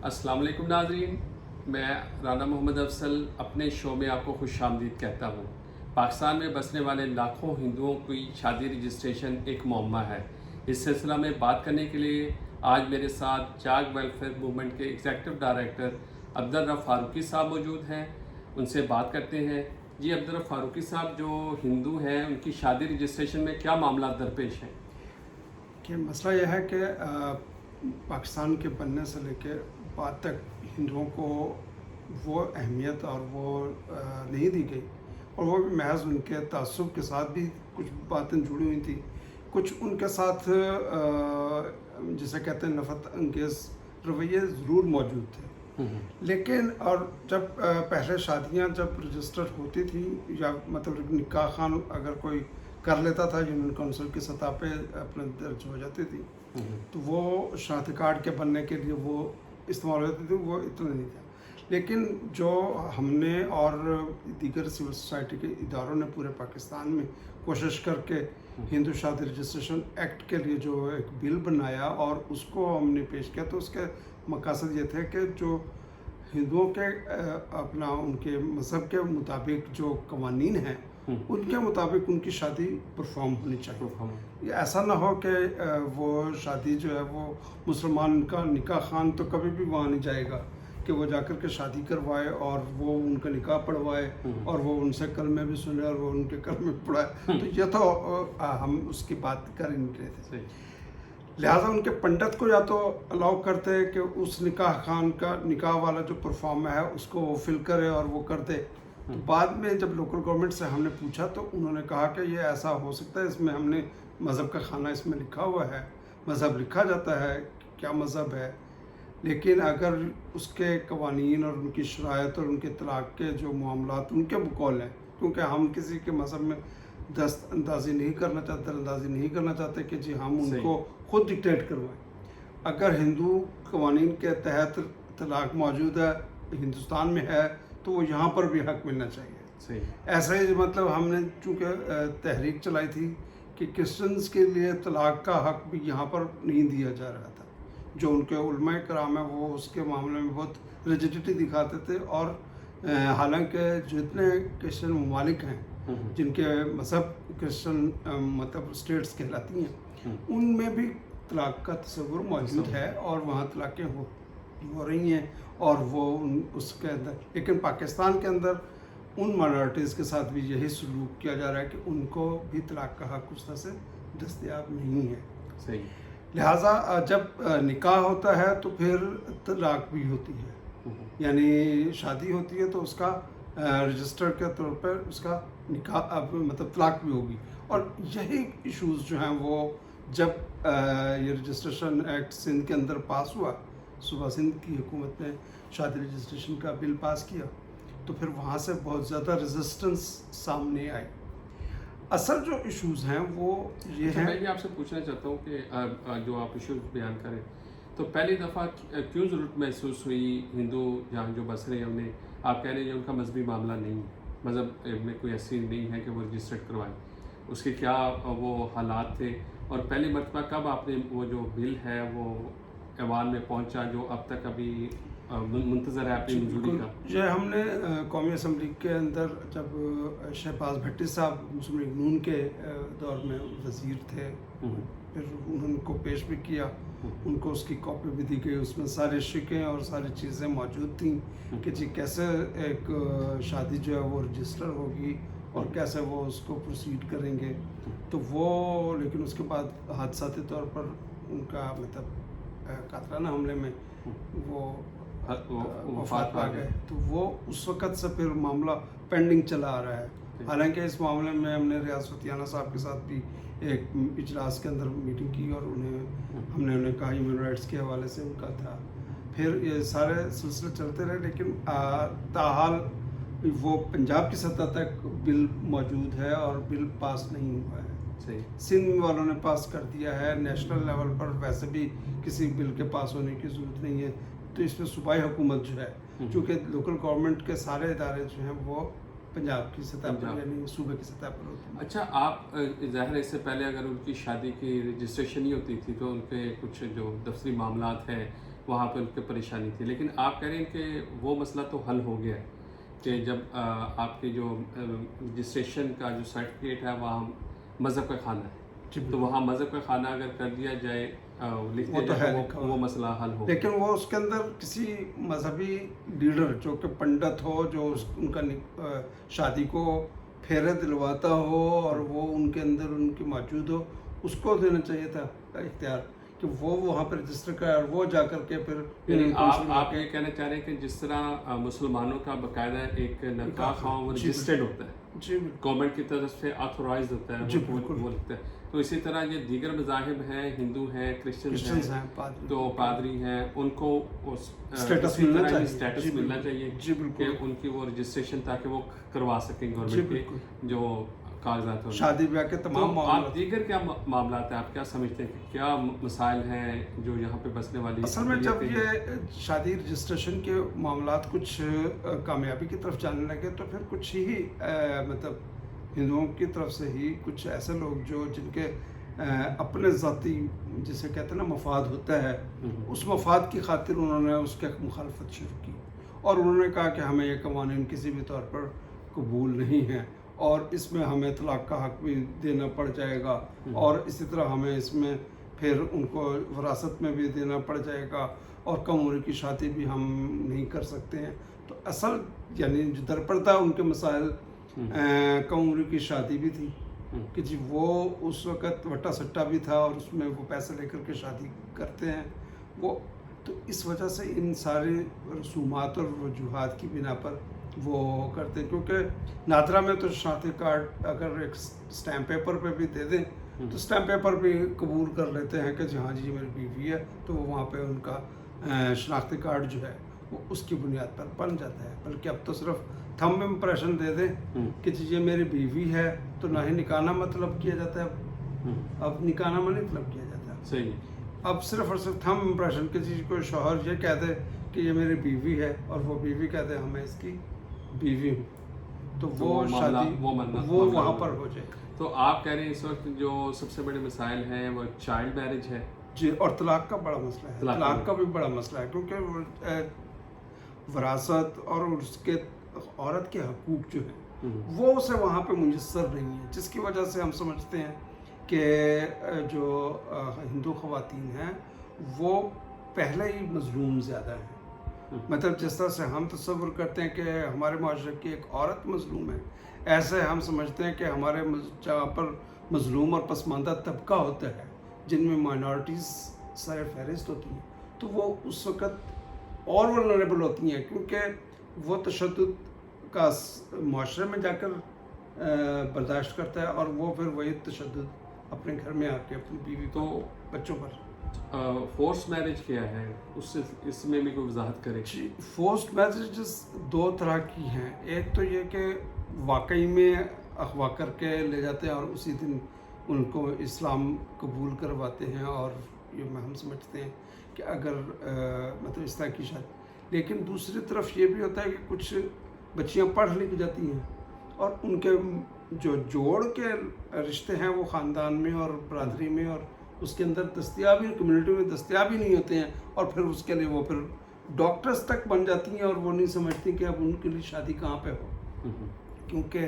अस्सलाम वालेकुम नाज़रीन, मैं राना मोहम्मद अफसल अपने शो में आपको खुश आमदीद कहता हूँ। पाकिस्तान में बसने वाले लाखों हिंदुओं की शादी रजिस्ट्रेशन एक मुअम्मा है। इस सिलसिला में बात करने के लिए आज मेरे साथ जाग वेलफेयर मूवमेंट के एग्जीक्यूटिव डायरेक्टर अब्दुर्रऊफ़ फारूकी साहब मौजूद हैं। उनसे बात करते हैं। जी अब्दुर्रऊफ़ फारूकी साहब, जो हिंदू हैं उनकी शादी रजिस्ट्रेशन में क्या मामला दरपेश हैं? कि मसला यह है कि पाकिस्तान के बनने से लेकर बाद तक हिंदुओं को वो अहमियत और वो नहीं दी गई, और वो भी महज उनके तअस्सुब के साथ भी कुछ बातें जुड़ी हुई थी, कुछ उनके साथ जिसे कहते हैं नफरत अंगेज़ रवैये ज़रूर मौजूद थे। लेकिन और जब पहले शादियां जब रजिस्टर होती थी या मतलब निकाह खान अगर कोई कर लेता था, यूनियन काउंसिल की सतह पे अपने दर्ज हो जाती थी, तो वो शनाख्ती कार्ड के बनने के लिए वो इस्तेमाल होती थी, वो इतना नहीं था। लेकिन जो हमने और दीगर सिविल सोसाइटी के इदारों ने पूरे पाकिस्तान में कोशिश करके हिंदू शादी रजिस्ट्रेशन एक्ट के लिए जो एक बिल बनाया और उसको हमने पेश किया, तो उसके मकसद ये थे कि जो हिंदुओं के अपना उनके मज़हब के मुताबिक जो कवानीन हैं उनके मुताबिक उनकी शादी परफॉर्म होनी चाहिए। ये ऐसा ना हो कि वो शादी जो है वो मुसलमान का निकाह खान तो कभी भी वहाँ नहीं जाएगा कि वो जाकर के शादी करवाए और वो उनका निकाह पढ़वाए और वो उनसे कलमे भी सुने और वो उनके कलमे पढ़ाए। तो ये तो हम उसकी बात कर ही नहीं रहे थे। लिहाजा उनके पंडित को या तो अलाउ करते कि उस निकाह खान का निकाह वाला जो परफॉर्म है उसको वो फिल करे और वो कर दे। तो बाद में जब लोकल गवर्नमेंट से हमने पूछा तो उन्होंने कहा कि ये ऐसा हो सकता है, इसमें हमने मज़हब का खाना इसमें लिखा हुआ है, मज़हब लिखा जाता है क्या मज़हब है, लेकिन अगर उसके कवानीन और उनकी शराइत और उनके तलाक़ के जो मामलात उनके बकौल हैं, क्योंकि हम किसी के मज़हब में दस्त अंदाज़ी नहीं करना चाहते, दरअंदाज़ी नहीं करना चाहते कि जी हम उनको खुद डिक्टेट करवाएं। अगर हिंदू कवानीन के तहत तलाक़ मौजूद है, हिंदुस्तान में है, तो वो यहाँ पर भी हक मिलना चाहिए। ऐसा ही मतलब हमने चूँकि तहरीक चलाई थी कि क्रिश्चियंस के लिए तलाक़ का हक भी यहाँ पर नहीं दिया जा रहा था। जो उनके उलमा कराम है वो उसके मामले में बहुत रिजिडिटी दिखाते थे, और हालांकि जितने क्रिश्चियन ममालिक हैं जिनके मज़हब क्रिश्चियन मतलब स्टेट्स कहलाती हैं, उनमें भी तलाक़ का तस्वुर मौजूद है और वहाँ तलाक़ें हो रही हैं और वो उसके अंदर, लेकिन पाकिस्तान के अंदर उन माइनॉरिटीज़ के साथ भी यही सलूक किया जा रहा है कि उनको भी तलाक़ का हक उस तरह से दस्तयाब नहीं है। सही। लिहाजा जब निकाह होता है तो फिर तलाक़ भी होती है, यानी शादी होती है तो उसका रजिस्टर के तौर पर उसका निकाह मतलब तलाक़ भी होगी। और यही इश्यूज़ जो हैं वो जब ये रजिस्ट्रेशन एक्ट सिंध के अंदर पास हुआ, सूबा सिंध की हुकूमत ने शादी रजिस्ट्रेशन का बिल पास किया, तो फिर वहाँ से बहुत ज़्यादा रेजिस्टेंस सामने आई। असल जो इश्यूज़ हैं वो ये हैं। मैं ये आपसे पूछना चाहता हूँ कि जो आप इश्यूज बयान करें, तो पहली दफ़ा क्यों ज़रूरत महसूस हुई हिंदू जहाँ जो बस रहे हैं उन्हें, आप कह रहे हैं उनका मजहबी मामला नहीं है, मज़हब में कोई ऐसी नहीं है कि वो रजिस्टर्ड करवाएं, उसके क्या वो हालात थे, और पहली मरतबा कब आपने वो जो बिल है वो ऐवान में पहुंचा जो अब तक अभी मुंतज़र है अपनी मंजूरी का? ये हमने कौमी असम्बली के अंदर जब शहबाज भट्टी साहब मुस्लिम लीग नून के दौर में वज़ीर थे, फिर उनको पेश भी किया, उनको उसकी कॉपी भी दी गई, उसमें सारे शिकें और सारी चीज़ें मौजूद थी कि जी कैसे एक शादी जो है वो रजिस्टर होगी और कैसे वो उसको प्रोसीड करेंगे। तो वो लेकिन उसके बाद हादसाती तौर पर उनका मतलब कातराना हमले में वो वफात पा गए, तो वो उस वक़्त से फिर मामला पेंडिंग चला आ रहा है। हालांकि इस मामले में हमने रियासतियाना साहब के साथ भी एक इजलास के अंदर मीटिंग की और हमने उन्हें कहा ह्यूमन राइट्स के हवाले से उनका था, फिर ये सारे सिलसिले चलते रहे, लेकिन ताहाल वो पंजाब की सतह तक बिल मौजूद है और बिल पास नहीं हुआ है। सिंध वालों ने पास कर दिया है, नेशनल लेवल पर वैसे भी किसी बिल के पास होने की ज़रूरत नहीं है, तो इसमें सूबाई हुकूमत जो है, चूँकि लोकल गवर्नमेंट के सारे इदारे जो हैं वो पंजाब की सतह पर यानी सूबे की सतह पर होते हैं। अच्छा, आप ज़ाहिर है इससे पहले अगर उनकी शादी की रजिस्ट्रेशन ही होती थी तो उनके कुछ जो दफ्तरी मामलात हैं वहाँ पे उनकी परेशानी थी, लेकिन आप कह रहे हैं कि वो मसला तो हल हो गया है कि जब आपके जो रजिस्ट्रेशन का जो सर्टिफिकेट है वहाँ मज़हब का खाना है, तो वहाँ मज़हब का खाना अगर कर दिया जाए, लिख वो दिया तो जाए, है तो वो मसला हल हो। लेकिन वो उसके अंदर किसी मजहबी लीडर जो कि पंडित हो, जो उनका शादी को फेरे दिलवाता हो और वो उनके अंदर उनकी मौजूद हो, उसको देना चाहिए था इख्तियार कि वो वहाँ पर रजिस्टर कराए और वो जा कर के फिर यानी आप ये कहना चाह रहे हैं कि जिस तरह मुसलमानों का बाकायदा एक निकाह खाम रजिस्टर्ड होता है, जी गवर्नमेंट की तरफ से ऑथोराइज होता है, जी, वो लगता है, तो इसी तरह ये दीगर मज़ाहिब हैं, हिंदू हैं, क्रिश्चियंस हैं, तो पादरी हैं, उनको स्टेटस मिलना चाहिए, स्टेटस मिलना चाहिए जी बिल्कुल, कि उनकी वो रजिस्ट्रेशन ताकि वो करवा सकें गवर्नमेंट के जो कागजात हों। शादी ब्याह के तमाम तो आप दीगर क्या मामला है, आप क्या समझते हैं कि क्या मसाइल हैं जो यहाँ पे बसने वाली? असल में जब ये शादी रजिस्ट्रेशन के मामलात कुछ कामयाबी की तरफ जाने लगे तो फिर कुछ ही मतलब हिंदुओं की तरफ से ही कुछ ऐसे लोग जो जिनके अपने ज़ाती जिसे कहते हैं ना मफाद होता है, उस मफाद की खातिर उन्होंने उसके मुखालफत शुरू की और उन्होंने कहा कि हमें ये कवानीन किसी भी तौर पर कबूल नहीं है और इसमें हमें तलाक का हक भी देना पड़ जाएगा और इसी तरह हमें इसमें फिर उनको विरासत में भी देना पड़ जाएगा और कम उम्र की शादी भी हम नहीं कर सकते हैं। तो असल यानी जो दरपर्दा उनके मसाइल कम उम्र की शादी भी थी कि जी वो उस वक़्त वट्टा सट्टा भी था और उसमें वो पैसे लेकर के शादी करते हैं वो, तो इस वजह से इन सारे रसूमात और वजूहात की बिना पर वो करते हैं। क्योंकि नादरा में तो शनाख्ती कार्ड अगर एक स्टैम्प पेपर पे भी दे दें तो स्टैम्प पेपर भी कबूल कर लेते हैं कि जी हाँ जी मेरी बीवी है, तो वो वहाँ पे उनका शनाख्ती कार्ड जो है वो उसकी बुनियाद पर बन जाता है। बल्कि अब तो सिर्फ थंब इम्प्रेशन दे दें कि जी ये मेरी बीवी है, तो ना ही निकाना मतलब किया जाता है, अब निकाना मतलब किया जाता है सही। अब सिर्फ और सिर्फ थंब इम्प्रेशन कि जी कोई शौहर ये कह दे कि ये मेरी बीवी है और वो बीवी कह दे हाँ मैं इसकी बीवी हूँ, तो वो शादी वो वहाँ पर हो जाए। तो आप कह रहे हैं इस वक्त जो सबसे बड़े मसाइल हैं वो चाइल्ड मैरिज है जी, और तलाक का बड़ा मसला है, तलाक का भी बड़ा मसला है क्योंकि विरासत और उसके औरत के हकूक जो हैं वो उसे वहाँ पे मुयस्सर नहीं है, जिसकी वजह से हम समझते हैं कि जो हिंदू ख़वातीन हैं वो पहले ही मजलूम ज़्यादा हैं। मतलब जिस तरह से हम तसव्वुर करते हैं कि हमारे माशरे की एक औरत मजलूम है, ऐसे हम समझते हैं कि हमारे जहाँ पर मजलूम और पसमानदा तबका होता है जिनमें माइनॉरिटीज़ सर फहरिस्त होती हैं, तो वो उस वक़्त और वल्नरेबल होती हैं क्योंकि वो तशद्दुद का माशरे में जाकर बर्दाश्त करता है और वो फिर वही तशद्दुद अपने घर में आके अपनी बीवी तो बच्चों पर। फोर्स मैरिज क्या है, उससे इसमें भी कोई वजाहत करें? जी, फोर्स्ड मैरिजेस दो तरह की हैं। एक तो ये कि वाकई में अगवा करके ले जाते हैं और उसी दिन उनको इस्लाम कबूल करवाते हैं और ये हम समझते हैं कि अगर मतलब इस तरह की शादी। लेकिन दूसरी तरफ ये भी होता है कि कुछ बच्चियां पढ़ लिख जाती हैं और उनके जो जोड़ के रिश्ते हैं वो ख़ानदान में और बरादरी में और उसके अंदर दस्तियाब ही कम्युनिटी में दस्तियाब ही नहीं होते हैं और फिर उसके लिए वो फिर डॉक्टर्स तक बन जाती हैं और वो नहीं समझती कि अब उनके लिए शादी कहाँ पे हो, क्योंकि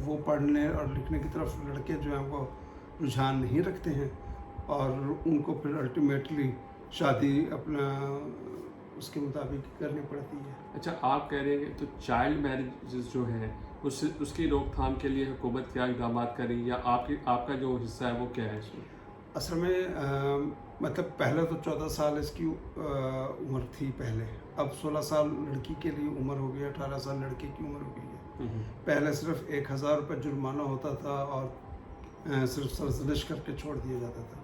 वो पढ़ने और लिखने की तरफ लड़के जो हैं वो रुझान नहीं रखते हैं और उनको फिर अल्टीमेटली शादी अपना उसके मुताबिक करनी पड़ती है। अच्छा, आप कह रहे हैं तो चाइल्ड मैरिज जो है उसकी रोकथाम के लिए हुकूमत क्या इक़दाम करेगी या आपका जो हिस्सा है वो क्या है इसमें? असल में मतलब पहले तो 14 साल इसकी उम्र थी पहले, अब 16 साल लड़की के लिए उम्र हो गई, 18 साल लड़के की उम्र हो गई है। पहले सिर्फ 1000 रुपये जुर्माना होता था और सिर्फ सरजनिश करके छोड़ दिया जाता था।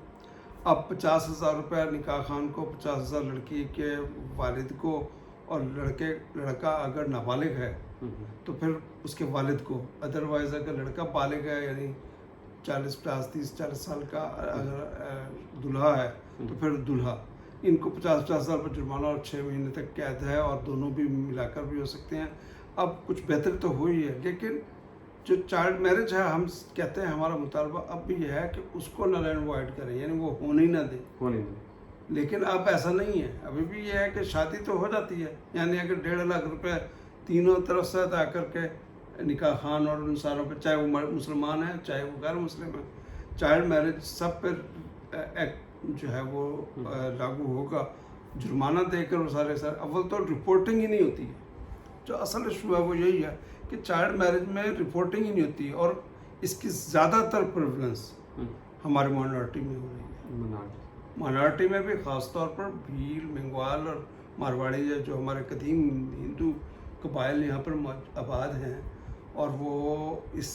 अब 50,000 रुपये निकाह खान को, 50,000 लड़की के वालिद को और लड़का अगर नाबालिग है तो फिर उसके वालिद को, अदरवाइज़ अगर लड़का बालिग है यानी 40 साल का अगर दुल्हा है तो फिर दुल्हा, इनको 50,000 रुपये जुर्माना और 6 महीने तक कैद है और दोनों भी मिलाकर भी हो सकते हैं। अब कुछ बेहतर तो हुई है, लेकिन जो चाइल्ड मैरिज है हम कहते हैं हमारा मुतालबा अब भी यह है कि उसको नल एंड वॉइड करें, यानी वो होने ही ना दें। لیکن اب ایسا نہیں ہے. ابھی بھی یہ ہے کہ شادی تو ہو جاتی ہے, یعنی اگر 1.5 لاکھ روپے تینوں طرف سے ادا کر کے نکاح خان اور ان ساروں پہ, چاہے وہ مسلمان ہیں چاہے وہ غیر مسلم ہیں, چائلڈ میرج سب پہ ایکٹ جو ہے وہ لاگو ہوگا. جرمانہ دے کر وہ سارے اول تو رپورٹنگ ہی نہیں ہوتی ہے. جو اصل ایشو ہے وہ یہی ہے کہ چائلڈ میرج میں رپورٹنگ ہی نہیں ہوتی, اور اس کی زیادہ تر پریولنس ہمارے مائنورٹی میں ہو رہی ہے. مائنورٹی میں بھی خاص طور پر بھیل, منگوال اور مارواڑی جو ہمارے قدیم ہندو قبائل یہاں پر آباد ہیں, اور وہ اس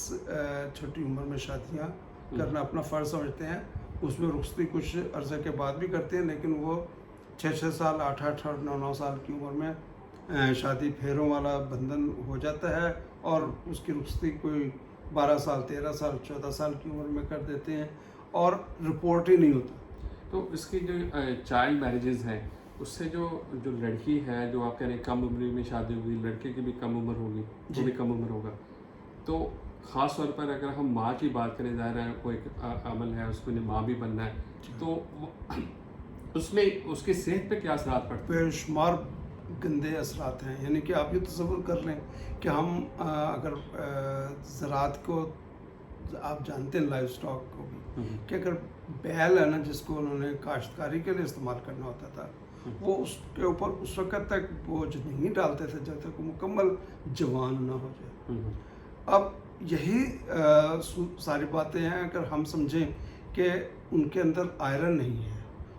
چھوٹی عمر میں شادیاں کرنا اپنا فرض سمجھتے ہیں. اس میں رخصتی کچھ عرصے کے بعد بھی کرتے ہیں, لیکن وہ 6 سال 8 اور 9 سال کی عمر میں شادی پھیروں والا بندھن ہو جاتا ہے, اور اس کی رخصتی کوئی 12 سال 13 سال 14 سال کی عمر میں کر دیتے ہیں, اور رپورٹ ہی نہیں ہوتا. تو اس کی جو چائلڈ میرجز ہیں, اس سے جو لڑکی ہے, جو آپ کہہ رہے ہیں کم عمری میں شادی ہوئی, لڑکے کی بھی کم عمر ہوگی, وہ بھی کم عمر ہوگا, تو خاص طور پر اگر ہم ماں کی بات کریں, ظاہر ہے کوئی عمل ہے, اس کو ماں بھی بننا ہے, تو اس میں اس کی صحت پہ کیا اثرات پڑتے ہیں؟ بے شمار گندے اثرات ہیں. یعنی کہ آپ یہ تصور کر لیں کہ ہم اگر زراعت کو, آپ جانتے ہیں لائف سٹاک کو بھی, کہ اگر بیل ہے نا جس کو انہوں نے کاشتکاری کے لیے استعمال کرنا ہوتا تھا, وہ اس کے اوپر اس وقت تک بوجھ نہیں ڈالتے تھے جب تک وہ مکمل جوان نہ ہو جائے. اب یہی ساری باتیں ہیں. اگر ہم سمجھیں کہ ان کے اندر آئرن نہیں ہے,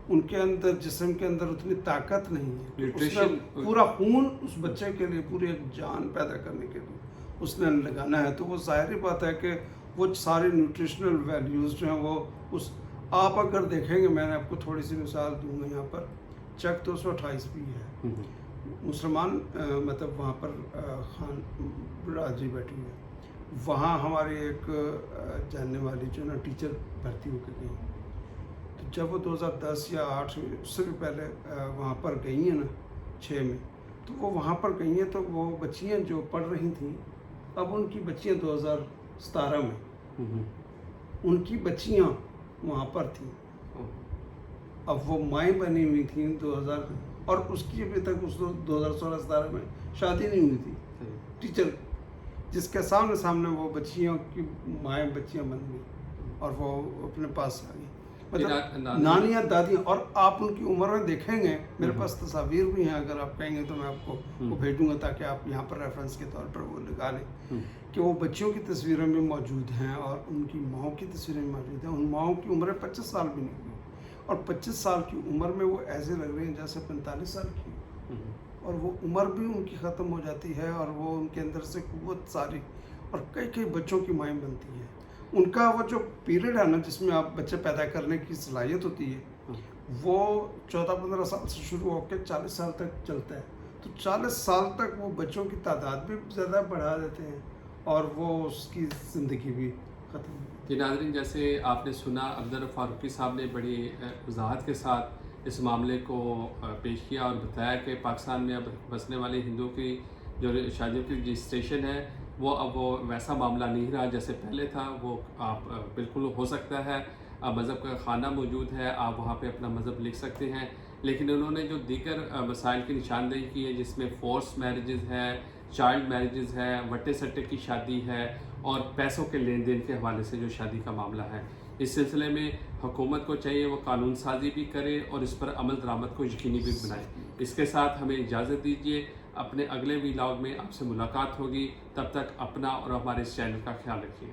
ان کے اندر جسم کے اندر اتنی طاقت نہیں ہے, اس میں پورا خون اس بچے کے لیے, پوری ایک جان پیدا کرنے کے لیے اس نے لگانا ہے, تو وہ ظاہری بات ہے کہ وہ ساری نیوٹریشنل ویلیوز جو ہیں وہ اس, آپ اگر دیکھیں گے, میں نے آپ کو تھوڑی سی مثال دوں گا, یہاں پر چک 228 بھی ہے, مسلمان مطلب وہاں پر خان برادری بیٹھی ہے, وہاں ہماری ایک جاننے والی جو نا ٹیچر بھرتی ہو کے گئی, تو جب وہ 2010 یا 8 اس سے بھی پہلے وہاں پر گئی ہیں نا 6 میں, تو وہ وہاں پر گئی ہیں, تو وہ بچیاں جو پڑھ رہی تھیں, اب ان کی بچیاں 2017 میں ان کی بچیاں وہاں پر تھیں, اب وہ مائیں بنی ہوئی تھیں 2000, اور اس کی ابھی تک اس 2016-17 میں شادی نہیں ہوئی تھی ٹیچر, جس کے سامنے وہ بچیوں کی مائیں بچیاں بن گئی, اور وہ اپنے پاس آ گئی, مطلب نانیاں دادیاں. اور آپ ان کی عمر میں دیکھیں گے, میرے پاس تصاویر بھی ہیں, اگر آپ کہیں گے تو میں آپ کو وہ بھیجوں گا تاکہ آپ یہاں پر ریفرنس کے طور پر وہ لگا لیں, کہ وہ بچیوں کی تصویریں بھی موجود ہیں اور ان کی ماؤں کی تصویریں بھی موجود ہیں. ان ماؤں کی عمریں 25 سال بھی نہیں ہوئی, اور 25 سال کی عمر میں وہ ایسے لگ رہی ہیں جیسے 45 سال کی, اور وہ عمر بھی ان کی ختم ہو جاتی ہے, اور وہ ان کے اندر سے قوت ساری, اور کئی بچوں کی مائیں بنتی ہیں. ان کا وہ جو پیریڈ ہے نا جس میں آپ بچے پیدا کرنے کی صلاحیت ہوتی ہے, وہ 14-15 سال سے شروع ہو کے 40 سال تک چلتا ہے. تو 40 سال تک وہ بچوں کی تعداد بھی زیادہ بڑھا دیتے ہیں, اور وہ اس کی زندگی بھی ختم ہو جاتی ہے. ناظرین, جیسے آپ نے سنا, عبدالرؤف فاروقی صاحب نے بڑی وضاحت کے ساتھ اس معاملے کو پیش کیا, اور بتایا کہ پاکستان میں اب بسنے والے ہندوؤں کی جو شادیوں کی رجسٹریشن ہے, وہ اب وہ ویسا معاملہ نہیں رہا جیسے پہلے تھا. وہ آپ بالکل ہو سکتا ہے, مذہب کا خانہ موجود ہے, آپ وہاں پہ اپنا مذہب لکھ سکتے ہیں, لیکن انہوں نے جو دیگر مسائل کی نشاندہی کی ہے, جس میں فورس میرجز ہے, چائلڈ میرجز ہے, وٹے سٹے کی شادی ہے, اور پیسوں کے لین دین کے حوالے سے جو شادی کا معاملہ ہے, اس سلسلے میں حکومت کو چاہیے وہ قانون سازی بھی کرے اور اس پر عمل درآمد کو یقینی بھی بنائے. اس کے ساتھ ہمیں اجازت دیجیے, اپنے اگلے ولاگ میں آپ سے ملاقات ہوگی. تب تک اپنا اور ہمارے اس چینل کا خیال رکھیے.